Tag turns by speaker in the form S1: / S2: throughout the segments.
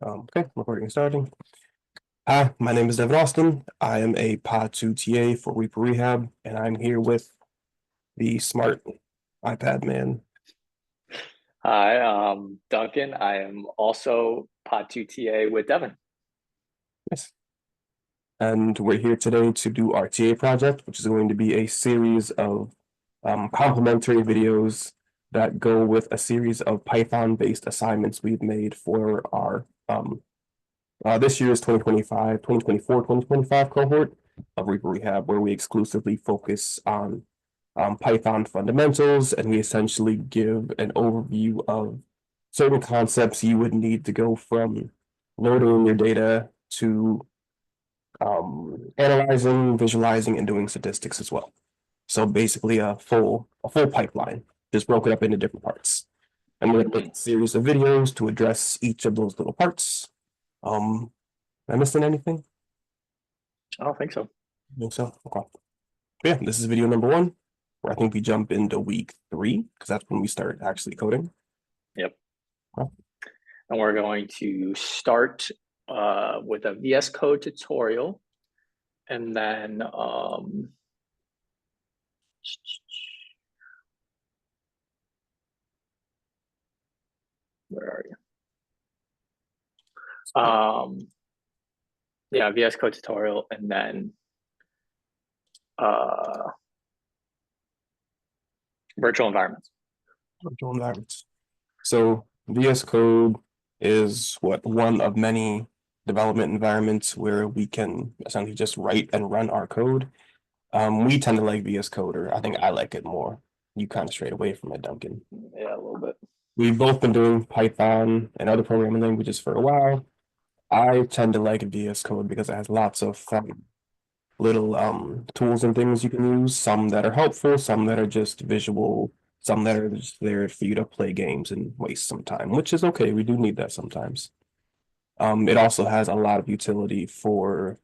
S1: Okay, recording starting. Hi, my name is Devin Austin. I am a Pod 2 TA for Reaper Rehab, and I'm here with the smart iPad man.
S2: Hi, Duncan. I am also Pod 2 TA with Devin.
S1: Yes. And we're here today to do our TA project, which is going to be a series of complementary videos that go with a series of Python-based assignments we've made for our this year's 2025, 2024, 2025 cohort of Reaper Rehab, where we exclusively focus on Python fundamentals, and we essentially give an overview of certain concepts you would need to go from loading your data to analyzing, visualizing, and doing statistics as well. So basically a full pipeline, just broken up into different parts. And we're going to make a series of videos to address each of those little parts. Am I missing anything?
S2: I don't think so.
S1: I think so. Okay. Yeah, this is video number one, where I think we jump into week 3, because that's when we start actually coding.
S2: Yep.
S1: Okay.
S2: And we're going to start with a VS Code tutorial, and then where are you? Yeah, VS Code tutorial, and then virtual environments.
S1: Virtual environments. So VS Code is one of many development environments where we can essentially just write and run our code. We tend to like VS Code, or I think I like it more. You kind of strayed away from it, Duncan.
S2: Yeah, a little bit.
S1: We've both been doing Python and other programming languages for a while. I tend to like VS Code because it has lots of fun little tools and things you can use, some that are helpful, some that are just visual, some that are just there for you to play games and waste some time, which is okay. We do need that sometimes. It also has a lot of utility for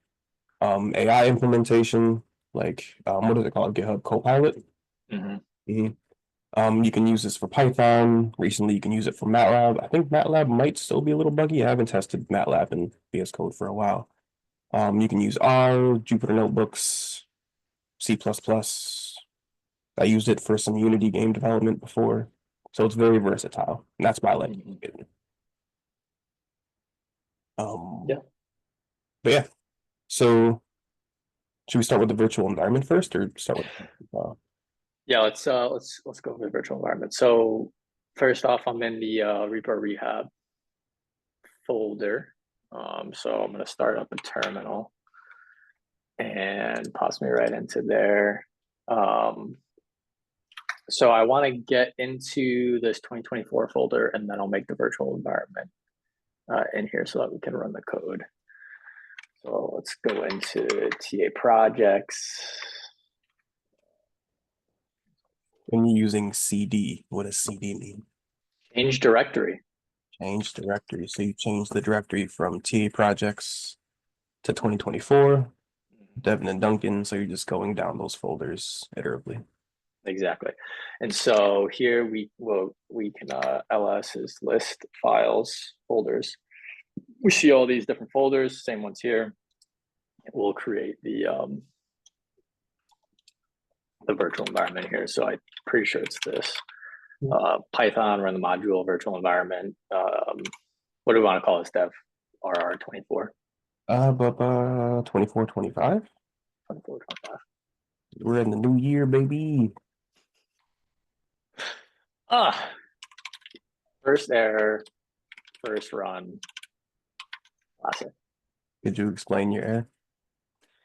S1: AI implementation, like what is it called? GitHub Copilot.
S2: Mm-hmm.
S1: Mhm. You can use this for Python. Recently, you can use it for MATLAB. I think MATLAB might still be a little buggy. I haven't tested MATLAB in VS Code for a while. You can use R, Jupyter Notebooks, C++. I used it for some Unity game development before, so it's very versatile, and that's why I like
S2: Mm-hmm.
S1: it.
S2: Yeah.
S1: But yeah, so should we start with the virtual environment first, or start with?
S2: Yeah, let's go with virtual environment. So first off, I'm in the Reaper Rehab folder. So I'm going to start up a terminal and pass me right into there. So I want to get into this 2024 folder, and then I'll make the virtual environment in here so that we can run the code. So let's go into TA projects.
S1: When you're using CD, what does CD mean?
S2: Change directory.
S1: Change directory. So you change the directory from TA projects to 2024, Devin and Duncan. So you're just going down those folders iteratively.
S2: Exactly. And so here we can ls is list files folders. We see all these different folders, same ones here. We'll create the virtual environment here. So I'm pretty sure it's this. Python, run the module, virtual environment. What do we want to call this, Dev? RR24.
S1: 24, 25.
S2: 24, 25.
S1: We're in the new year, baby.
S2: First error, first run. Classic.
S1: Could you explain your error?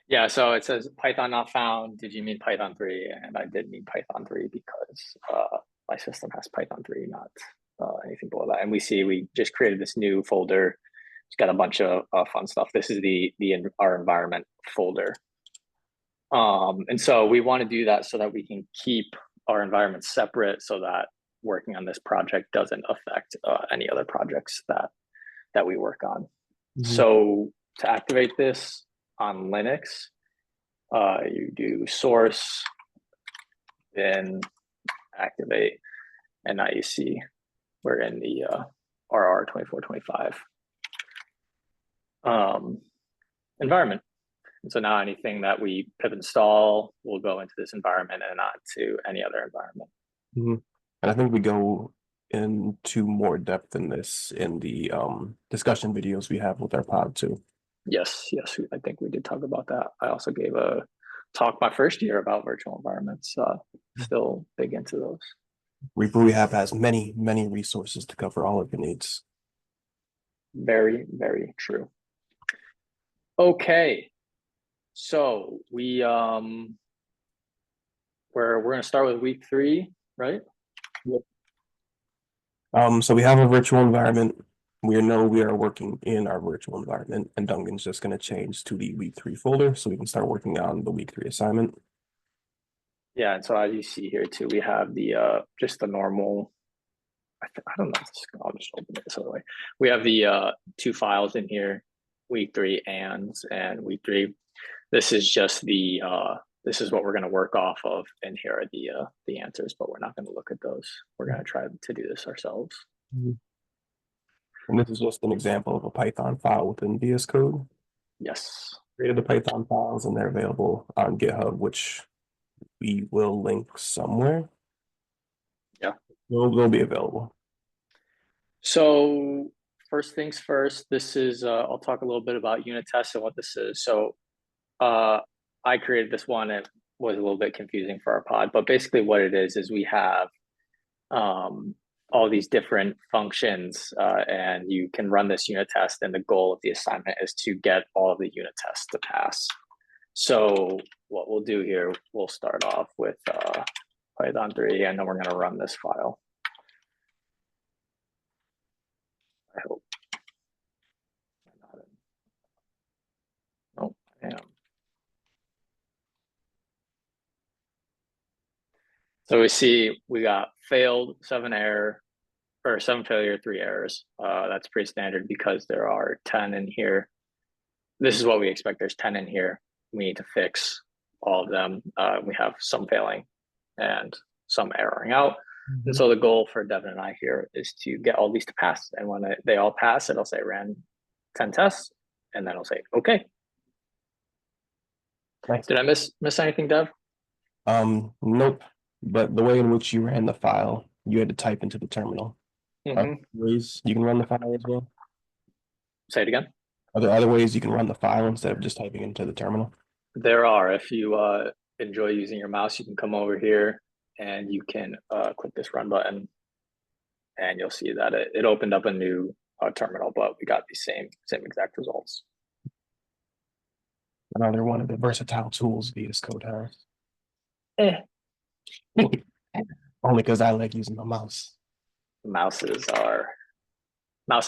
S2: Yeah, so it says Python not found. Did you mean Python 3? And I did mean Python 3 because my system has Python 3, not anything below that. And we just created this new folder. It's got a bunch of fun stuff. This is our environment folder. And so we want to do that so that we can keep our environment separate so that working on this project doesn't affect any other projects that we work on. So to activate this on Linux, you do source, then activate, and now you see we're in the RR2425 environment. And so now anything that we pip install will go into this environment and not to any other environment.
S1: Mhm. And I think we go into more depth in this in the discussion videos we have with our pod too.
S2: Yes, I think we did talk about that. I also gave a talk my first year about virtual environments. Still big into those.
S1: Reaper Rehab has many resources to cover all of your needs.
S2: Very, very true. Okay. So we're gonna start with week 3, right?
S1: Yep. So we have a virtual environment. We know we are working in our virtual environment, and Duncan's just going to change to the week 3 folder so we can start working on the week 3 assignment.
S2: Yeah, and so as you see here too, we have the just the normal. I don't know. I'll just open it this other way. We have the 2 files in here, week 3 and week 3. This is just the this is what we're going to work off of, and here are the answers, but we're not going to look at those. We're going to try to do this ourselves.
S1: And this is just an example of a Python file within VS Code.
S2: Yes.
S1: Created the Python files, and they're available on GitHub, which we will link somewhere.
S2: Yeah.
S1: They'll be available.
S2: So first things first, this is I'll talk a little bit about unit tests and what this is. So I created this one. It was a little bit confusing for our pod, but basically what it is we have all these different functions, and you can run this unit test, and the goal of the assignment is to get all of the unit tests to pass. So what we'll do here, we'll start off with Python 3, and then we're going to run this file. I hope. Nope, I am. So we see we got failed, 7 error, or 7 failure, 3 errors. That's pretty standard because there are 10 in here. This is what we expect. There's 10 in here. We need to fix all of them. We have some failing and some erroring out. And so the goal for Devin and I here is to get all these to pass. And when they all pass, it'll say ran 10 tests, and then it'll say, okay.
S1: Nice.
S2: Did I miss anything, Dev?
S1: Nope. But the way in which you ran the file, you had to type into the terminal. Ways you can run the file as well?
S2: Say it again.
S1: Are there other ways you can run the file instead of just typing into the terminal?
S2: There are. If you enjoy using your mouse, you can come over here and you can click this run button, and you'll see that it opened up a new terminal, but we got the same exact results.
S1: Another one of the versatile tools VS Code has. Only because I like using the mouse.
S2: Mouses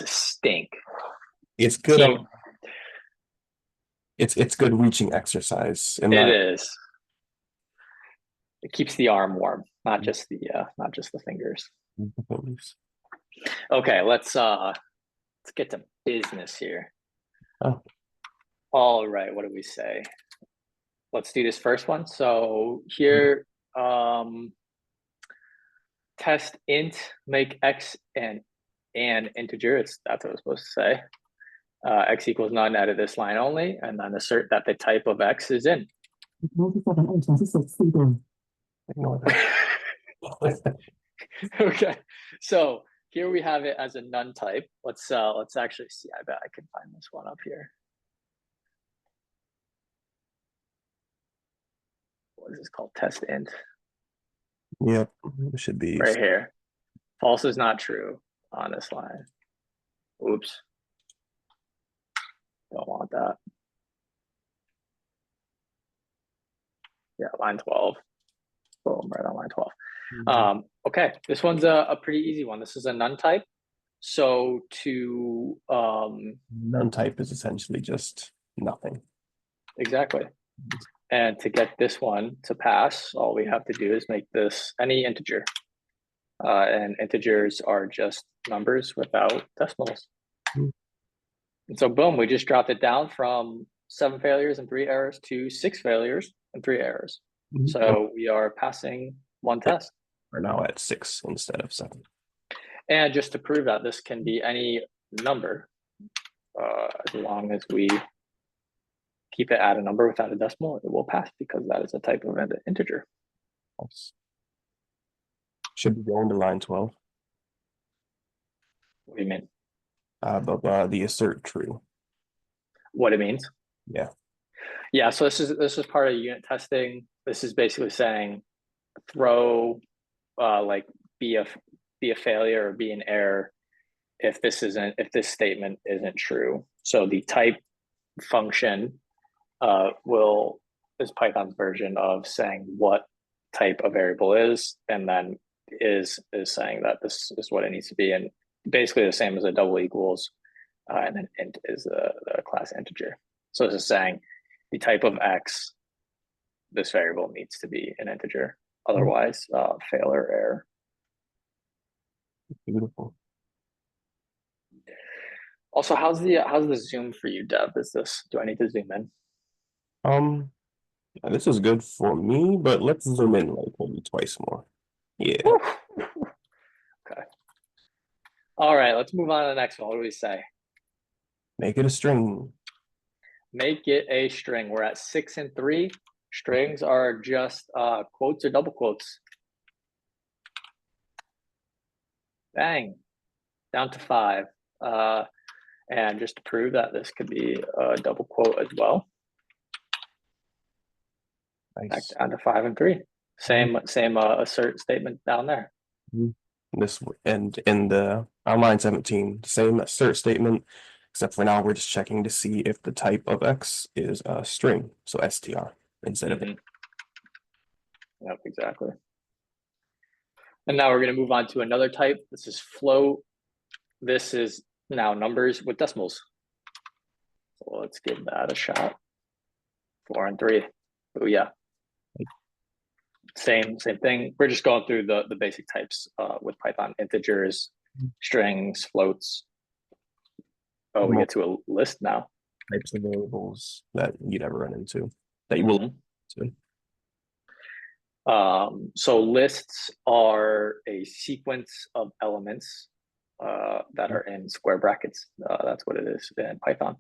S2: stink.
S1: It's good. It's good reaching exercise.
S2: It is. It keeps the arm warm, not just the fingers. Okay, let's get to business here.
S1: Oh.
S2: All right, what do we say? Let's do this first one. So here, test int make x an integer. That's what I was supposed to say. X equals none, edit this line only, and then assert that the type of x is in. Okay, so here we have it as a none type. Let's actually see. I bet I can find this one up here. What is this called? Test int.
S1: Yep, it should be
S2: right here. False is not true on this line. Oops. Don't want that. Yeah, line 12. Boom, right on line 12. Okay, this one's a pretty easy one. This is a none type. So to
S1: none type is essentially just nothing.
S2: Exactly. And to get this one to pass, all we have to do is make this any integer. And integers are just numbers without decimals. And so boom, we just dropped it down from 7 failures and 3 errors to 6 failures and 3 errors. So we are passing one test.
S1: We're now at 6 instead of 7.
S2: And just to prove that this can be any number, as long as we keep it at a number without a decimal, it will pass because that is a type of an integer.
S1: Should be going to line 12.
S2: What do you mean?
S1: The assert true.
S2: What it means?
S1: Yeah.
S2: Yeah, so this is part of unit testing. This is basically saying throw like be a failure or be an error if this statement isn't true. So the type function is Python's version of saying what type a variable is, and then is saying that this is what it needs to be, and basically the same as a double equals, and then int is the class integer. So this is saying the type of x, this variable needs to be an integer, otherwise fail or error.
S1: Beautiful.
S2: Also, how's the zoom for you, Dev? Do I need to zoom in?
S1: Yeah, this is good for me, but let's zoom in like maybe twice more. Yeah.
S2: Okay. All right, let's move on to the next one. What do we say?
S1: Make it a string.
S2: Make it a string. We're at 6 and 3. Strings are just quotes or double quotes. Bang. Down to 5. And just to prove that this could be a double quote as well.
S1: Nice.
S2: Back down to 5 and 3. Same assert statement down there.
S1: This and in the on line 17, same assert statement, except for now we're just checking to see if the type of x is a string, so str instead of.
S2: Yep, exactly. And now we're going to move on to another type. This is float. This is now numbers with decimals. So let's give that a shot. 4 and 3. Oh yeah. Same thing. We're just going through the basic types with Python: integers, strings, floats. Oh, we get to a list now.
S1: Types of variables that you'd ever run into that you will.
S2: So lists are a sequence of elements that are in square brackets. That's what it is in Python.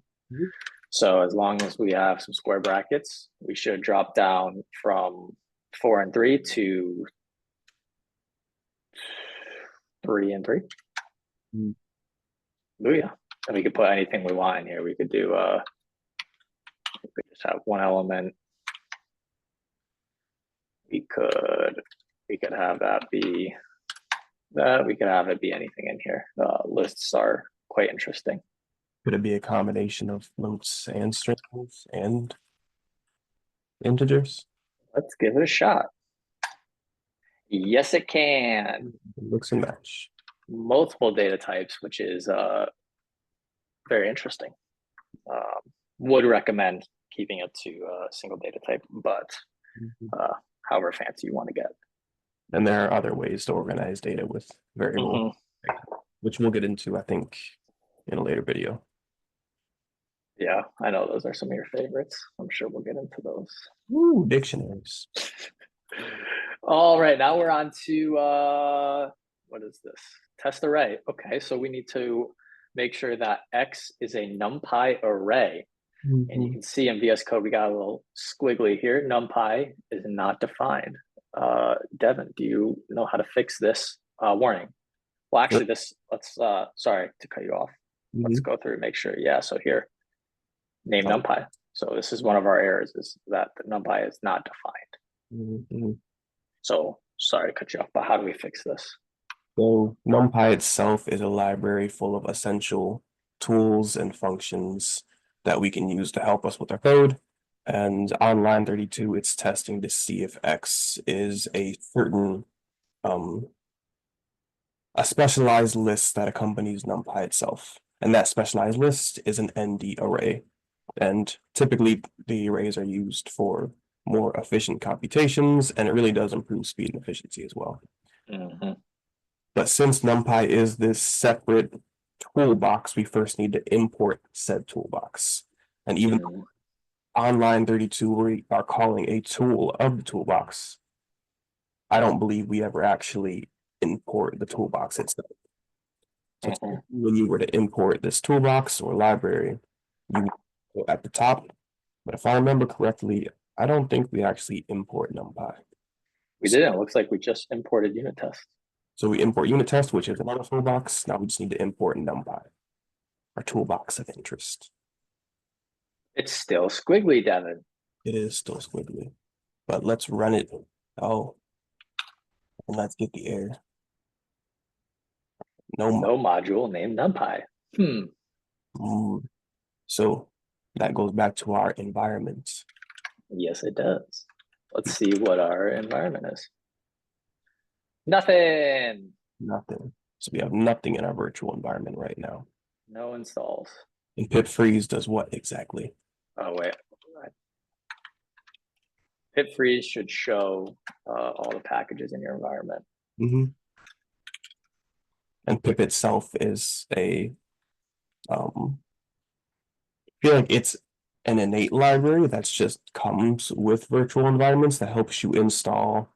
S2: So as long as we have some square brackets, we should drop down from 4 and 3 to 3 and 3. Booyah. And we could put anything we want in here. We could do we could just have one element. We could have that be that. We could have it be anything in here. Lists are quite interesting.
S1: Could it be a combination of floats and strings and integers?
S2: Let's give it a shot. Yes, it can.
S1: Mix and match.
S2: Multiple data types, which is very interesting. Would recommend keeping it to a single data type, but however fancy you want to get.
S1: And there are other ways to organize data with variable, which we'll get into, I think, in a later video.
S2: Yeah, I know those are some of your favorites. I'm sure we'll get into those.
S1: Ooh, dictionaries.
S2: All right, now we're on to what is this? Test array. Okay, so we need to make sure that X is a NumPy array. And you can see in VS Code, we got a little squiggly here. NumPy is not defined. Devin, do you know how to fix this warning? Well, actually, sorry to cut you off. Let's go through and make sure. Yeah, so here, name NumPy. So this is one of our errors, is that the NumPy is not defined. So sorry to cut you off, but how do we fix this?
S1: So NumPy itself is a library full of essential tools and functions that we can use to help us with our code. And on line 32, it's testing to see if X is a certain a specialized list that accompanies NumPy itself. And that specialized list is an ND array. And typically the arrays are used for more efficient computations, and it really does improve speed and efficiency as well. But since NumPy is this separate toolbox, we first need to import said toolbox. And even on line 32, we are calling a tool of the toolbox, I don't believe we ever actually import the toolbox itself. So
S2: Mhm.
S1: when you were to import this toolbox or library, you would go at the top. But if I remember correctly, I don't think we actually import NumPy.
S2: We didn't. It looks like we just imported unit test.
S1: So we import unit test, which is another toolbox. Now we just need to import NumPy, our toolbox of interest.
S2: It's still squiggly, Devin.
S1: It is still squiggly, but let's run it. Oh, and let's get the error. No.
S2: No module named NumPy.
S1: Mm. So that goes back to our environment.
S2: Yes, it does. Let's see what our environment is. Nothing.
S1: Nothing. So we have nothing in our virtual environment right now.
S2: No installs.
S1: And pip freeze does what exactly?
S2: Oh, wait. Pip freeze should show all the packages in your environment.
S1: And pip itself is I feel like it's an innate library that's just comes with virtual environments that helps you install,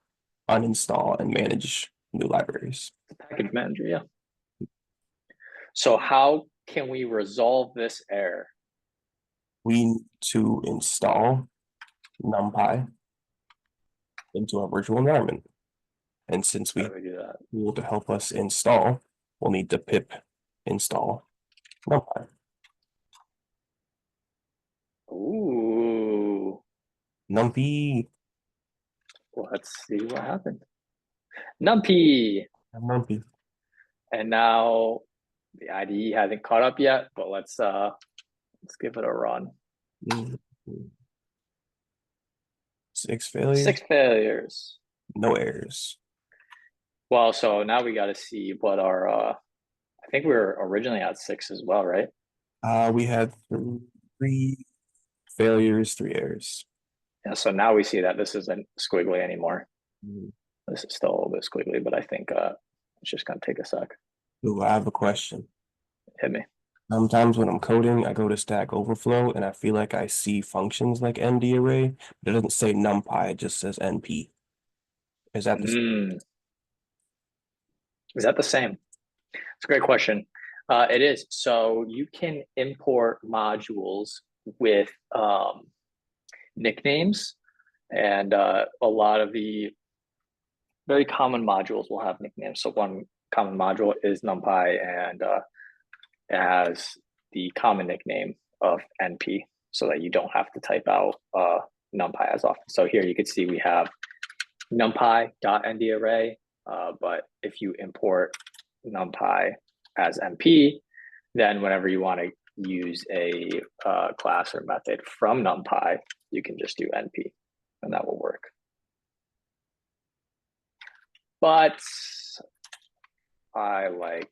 S1: uninstall, and manage new libraries.
S2: Package manager, yeah. So how can we resolve this error?
S1: We need to install NumPy into our virtual environment. And since we
S2: How do we do that?
S1: tool to help us install, we'll need to pip install NumPy.
S2: Ooh.
S1: NumPy.
S2: Let's see what happened. NumPy.
S1: NumPy.
S2: And now the IDE hasn't caught up yet, but let's give it a run.
S1: 6 failures.
S2: 6 failures.
S1: No errors.
S2: Well, so now we got to see what our I think we were originally at 6 as well, right?
S1: We had 3 failures, 3 errors.
S2: Yeah, so now we see that this isn't squiggly anymore.
S1: Mm.
S2: This is still a little bit squiggly, but I think it's just gonna take a sec.
S1: Ooh, I have a question.
S2: Hit me.
S1: Sometimes when I'm coding, I go to Stack Overflow and I feel like I see functions like ND array, but it doesn't say NumPy, it just says NP. Is that the
S2: Is that the same? It's a great question. It is. So you can import modules with nicknames, and a lot of the very common modules will have nicknames. So one common module is NumPy, and it has the common nickname of NP, so that you don't have to type out NumPy as often. So here you can see we have NumPy.ndArray, but if you import NumPy as NP, then whenever you want to use a class or method from NumPy, you can just do NP, and that will work. But I like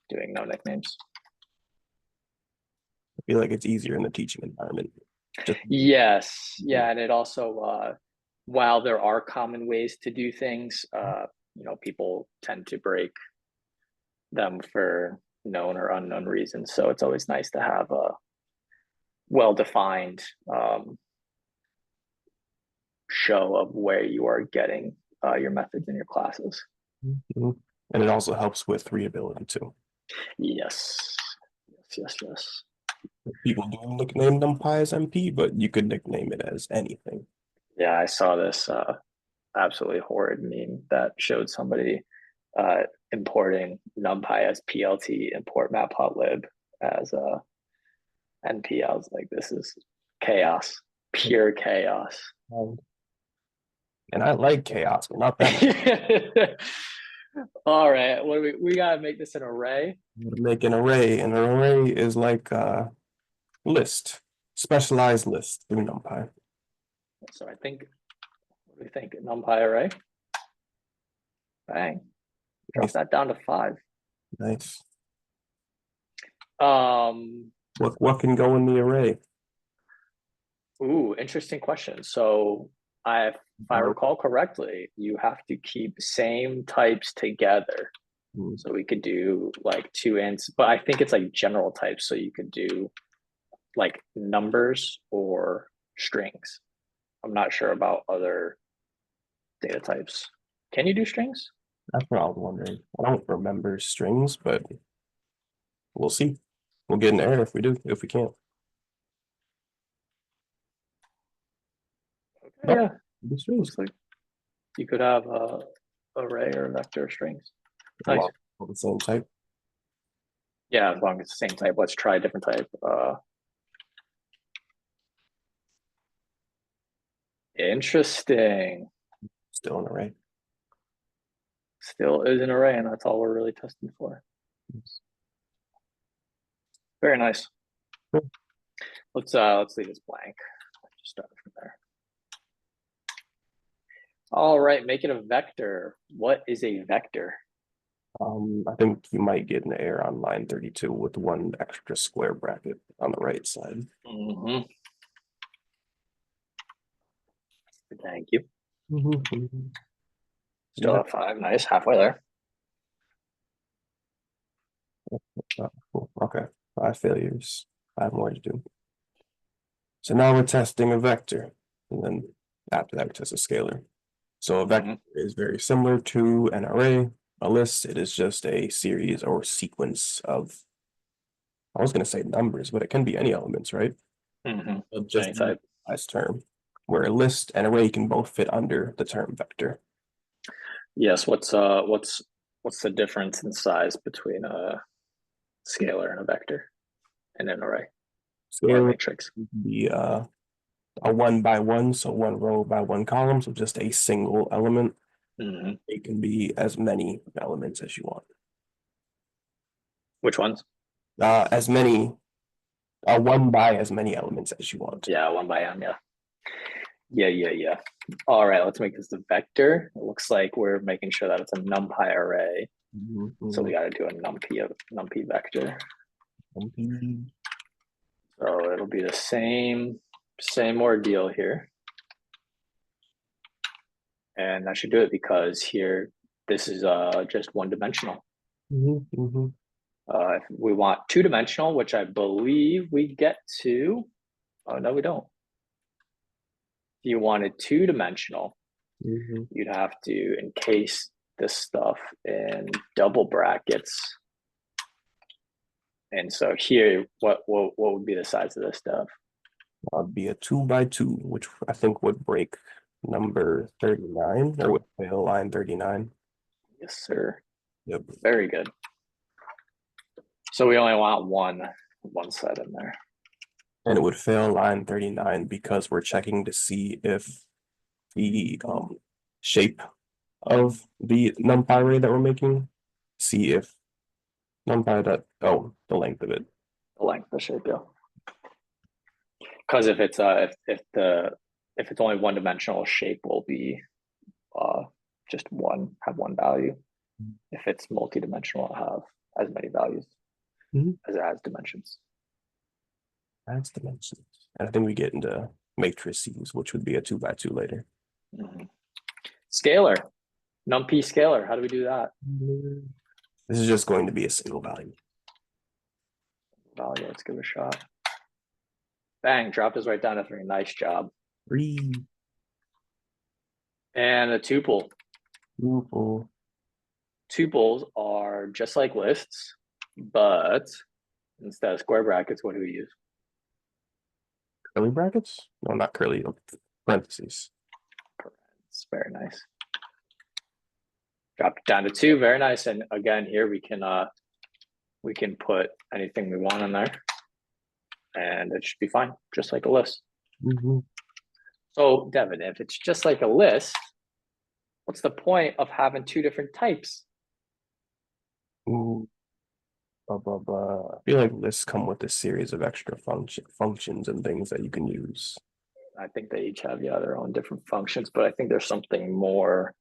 S2: doing no nicknames.
S1: I feel like it's easier in the teaching environment.
S2: Yes, yeah, and it also, while there are common ways to do things, people tend to break them for known or unknown reasons. So it's always nice to have a well-defined show of where you are getting your methods in your classes.
S1: And it also helps with readability too.
S2: Yes.
S1: People do nickname NumPy as NP, but you could nickname it as anything.
S2: Yeah, I saw this absolutely horrid meme that showed somebody importing NumPy as PLT, import matplotlib as NP. I was like, this is chaos, pure chaos.
S1: And I like chaos, but not that.
S2: All right, what do we gotta make this an array?
S1: Make an array. An array is like a list, specialized list through NumPy.
S2: So I think, what do we think? NumPy array? Bang. Drop
S1: Nice.
S2: that down to 5.
S1: Nice.
S2: Um,
S1: what can go in the array?
S2: Ooh, interesting question. So if I recall correctly, you have to keep same types together. So we could do like 2 ints, but I think it's like general types. So you could do like numbers or strings. I'm not sure about other data types. Can you do strings?
S1: That's what I was wondering. I don't remember strings, but we'll see. We'll get an error if we do, if we can't.
S2: Okay,
S1: No,
S2: yeah,
S1: the strings.
S2: looks like you could have a array or vector strings. Nice.
S1: All the same type.
S2: Yeah, as long as it's the same type. Let's try a different type. Interesting.
S1: Still an array.
S2: Still is an array, and that's all we're really testing for. Very nice.
S1: Cool.
S2: Let's leave this blank. Just start from there. All right, make it a vector. What is a vector?
S1: I think you might get an error on line 32 with one extra square bracket on the right side.
S2: Mm-hmm. Thank you. Still have 5. Nice, halfway there.
S1: Cool. Okay, 5 failures. 5 more to do. So now we're testing a vector, and then after that we test a scalar. So a vector is very similar to an array, a list. It is just a series or sequence of, I was going to say numbers, but it can be any elements, right? Of just
S2: Any type.
S1: as term, where a list and array can both fit under the term vector.
S2: Yes. What's the difference in size between a scalar and a vector and an array or a
S1: Scalar
S2: matrix?
S1: would be a 1 by 1, so 1 row by 1 column, so just a single element. It can be as many elements as you want.
S2: Which ones?
S1: As many, 1 by as many elements as you want.
S2: Yeah, 1 by m. Yeah. All right, let's make this the vector. It looks like we're making sure that it's a numpy array. So we got to do a numpy vector. So it'll be the same ordeal here. And that should do it because here, this is just one dimensional. If we want 2-dimensional, which I believe we get to, oh no, we don't. If you wanted 2-dimensional, you'd have to encase this stuff in double brackets. And so here, what would be the size of this stuff?
S1: Would be a 2 by 2, which I think would break number 39, or would fail line 39.
S2: Yes, sir.
S1: Yep.
S2: Very good. So we only want one set in there.
S1: And it would fail line 39 because we're checking to see if the shape of the numpy array that we're making, see if numpy that, the length of it.
S2: The length of the shape, yeah. Because if it's if it's only 1-dimensional, shape will be just have one value. If it's multi-dimensional, it'll have as many values as it has dimensions.
S1: That's dimensions. And I think we get into matrices, which would be a 2 by 2 later.
S2: Scalar, numpy scalar. How do we do that?
S1: This is just going to be a single value.
S2: Let's give it a shot. Bang, dropped us right down to 3. Nice job.
S1: 3.
S2: And a tuple.
S1: Tuple.
S2: Tuples are just like lists, but instead of square brackets, what do we use?
S1: Curly brackets? No, not curly. Parentheses.
S2: It's very nice. Drop it down to 2. Very nice. And again, here we can put anything we want in there, and it should be fine, just like a list. So, Devin, if it's just like a list, what's the point of having 2 different types?
S1: I feel like lists come with a series of extra functions and things that you can use.
S2: I think they each have their own different functions, but I think there's something more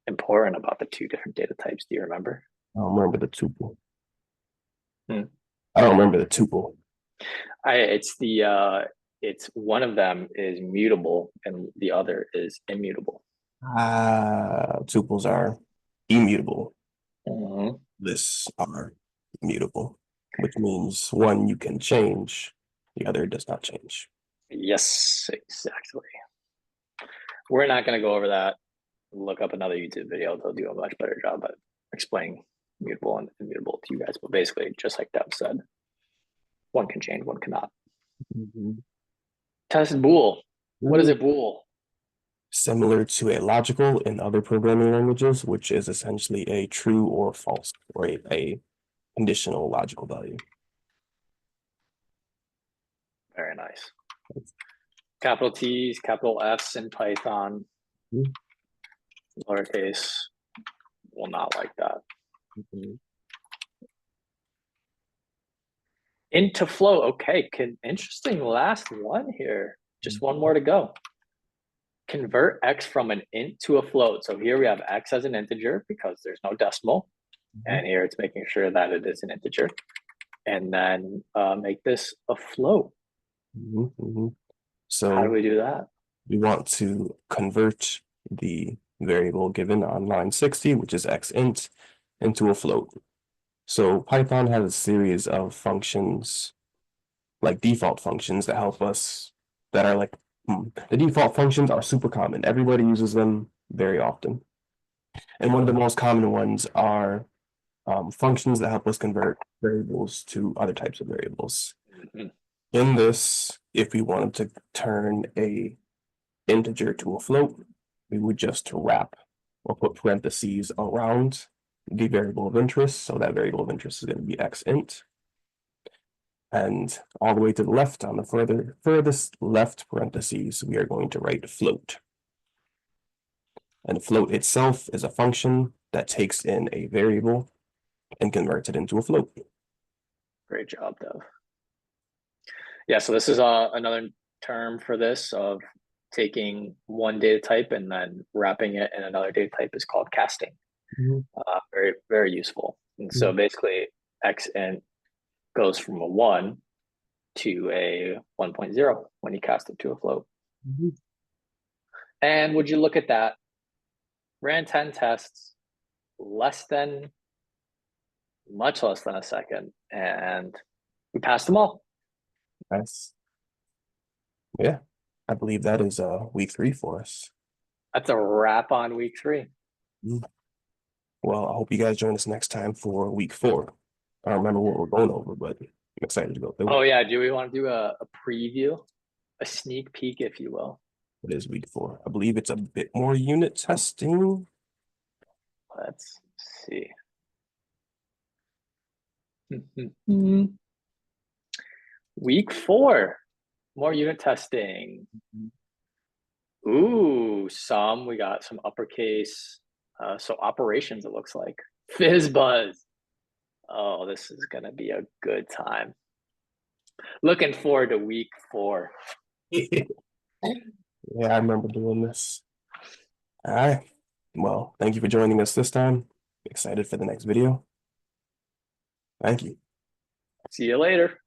S2: important about the 2 different data types. Do you remember?
S1: I don't remember the tuple. I don't remember the tuple.
S2: It's one of them is mutable and the other is immutable.
S1: Tuples are immutable. Lists are immutable, which means one you can change, the other does not change.
S2: Yes, exactly. We're not going to go over that look up another YouTube video. They'll do a much better job at explaining mutable and immutable to you guys. But basically, just like Dev said, one can change, one cannot.
S1: Mhm.
S2: Test bool. What is
S1: Ooh.
S2: a bool?
S1: Similar to a logical in other programming languages, which is essentially a true or false, or a conditional logical value.
S2: Very nice. Capital T's, capital F's in Python.
S1: Mhm.
S2: Lowercase will not like that.
S1: Mhm.
S2: Into flow. Okay, interesting last one here. Just one more to go. Convert x from an int to a float. So here we have x as an integer because there's no decimal. And here it's making sure that it is an integer. And then make this a float.
S1: Mhm. Mhm.
S2: How do
S1: So
S2: we do that?
S1: we want to convert the variable given on line 60, which is x int, into a float. So Python has a series of functions, like default functions that help us, that are like, the default functions are super common. Everybody uses them very often. And one of the most common ones are functions that help us convert variables to other types of variables.
S2: Mhm.
S1: In this, if we wanted to turn a integer to a float, we would just wrap or put parentheses around the variable of interest. So that variable of interest is going to be x int. And all the way to the left on the furthest left parentheses, we are going to write float. And float itself is a function that takes in a variable and converts it into a float.
S2: Great job, Dev. Yeah, so this is another term for this of taking one data type and then wrapping it in another data type is called casting. Very, very useful. And so basically, x int goes from a 1 to a 1.0 when you cast it to a float. And would you look at that? Ran 10 tests, much less than a second, and we passed them all.
S1: Nice. Yeah, I believe that is week 3 for us.
S2: That's a wrap on week 3.
S1: Well, I hope you guys join us next time for week 4. I don't remember what we're going over, but I'm excited to go through
S2: Oh
S1: it.
S2: yeah, do we want to do a preview, a sneak peek, if you will?
S1: It is week 4. I believe it's a bit more unit testing.
S2: Let's see. Week 4, more unit testing. Ooh, we got some uppercase. So operations, it looks like. Fizz buzz. Oh, this is gonna be a good time. Looking forward to week 4.
S1: Yeah, I remember doing this. All right. Well, thank you for joining us this time. Excited for the next video. Thank you.
S2: See you later.